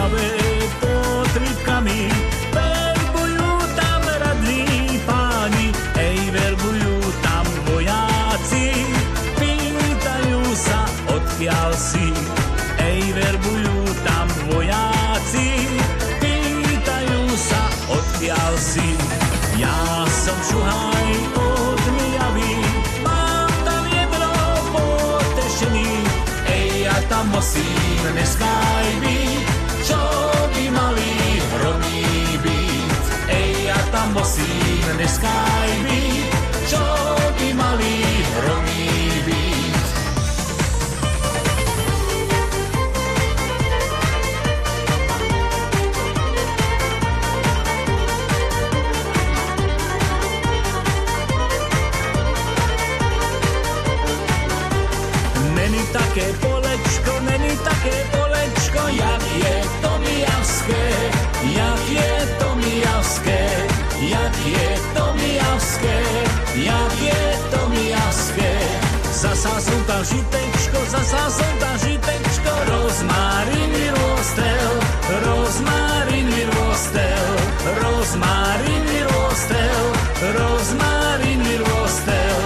Ružavé pod rybkami, verbujú tam radní páni, verbujú tam vojáci, pýtajú sa, odkiaľ si. Verbujú tam vojáci, pýtajú sa, odkiaľ si. Ja som Šuhaj od Mijavy, mám tam jedno potešení, ja tam musím dneska aj byť, čo by mali hromí byť. Ja tam musím dneska aj byť, čo by mali hromí byť. Není také polečko, jak je to mijavské, jak je to mijavské, jak je to mijavské, jak je to mijavské. Zasa som tam žitečko, rozmarín vyrostel, rozmarín vyrostel, rozmarín vyrostel, rozmarín vyrostel.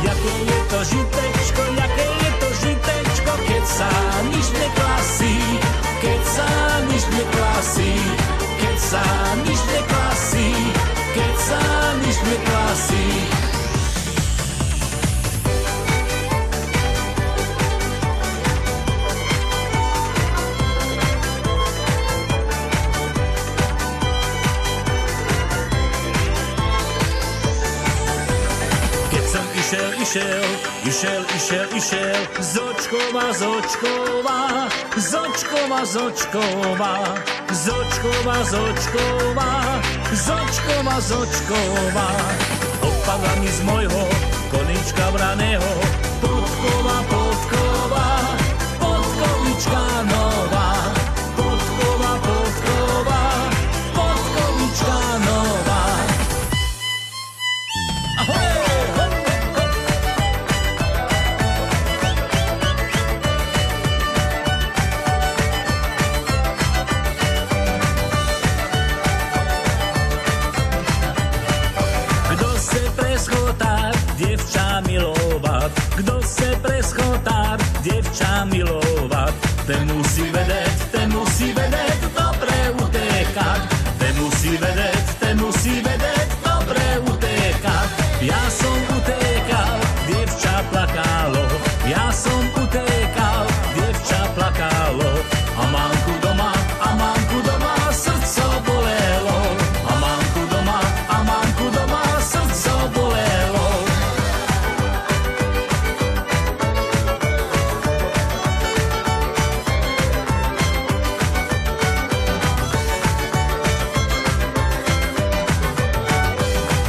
Jaké je to žitečko, jaké je to žitečko, keď sa nič neklasí, keď sa nič neklasí, keď sa nič neklasí, keď sa nič neklasí. Išiel, zočková, opadla mi z mojho konička vraného, podkova, podkovička nová, podkova, podkovička nová. Ahoj! Kdo se preschotár děvča milovat, ten musí vedet dobré utékat, ten musí vedet dobré utékat. Já som utékal, děvča plakalo, já som utékal, děvča plakalo, a mamku doma, srdco bolelo, a mamku doma, srdco bolelo.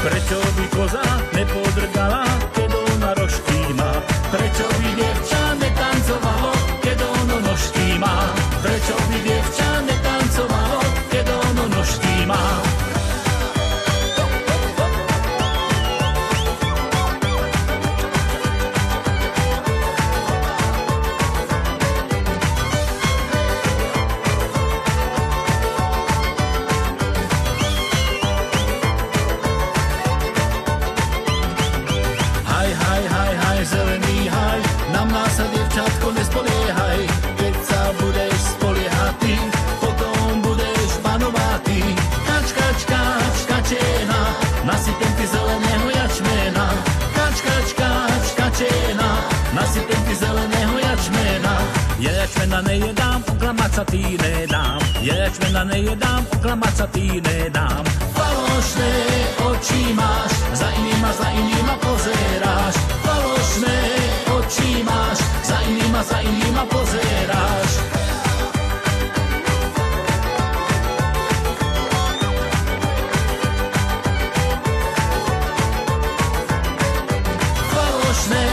Prečo by koza nepodrgala, keď ona rožky má? Prečo by dievča netancovalo, keď ono nožky má? Prečo by dievča netancovalo, keď ono nožky má? Zelený haj, na mňa sa dievčatko nespoliehaj, keď sa budeš spoliehať ty, potom budeš panovatý. Kačena, nasypem ti zeleného jačmena. Kačena, nasypem ti zeleného jačmena. Ja jačmena nejedám, oklamať sa ty nedám. Ja jačmena nejedám, oklamať sa ty nedám. Falošné oči máš, za inýma pozeráš. Falošné oči máš, za inýma pozeráš. Falošné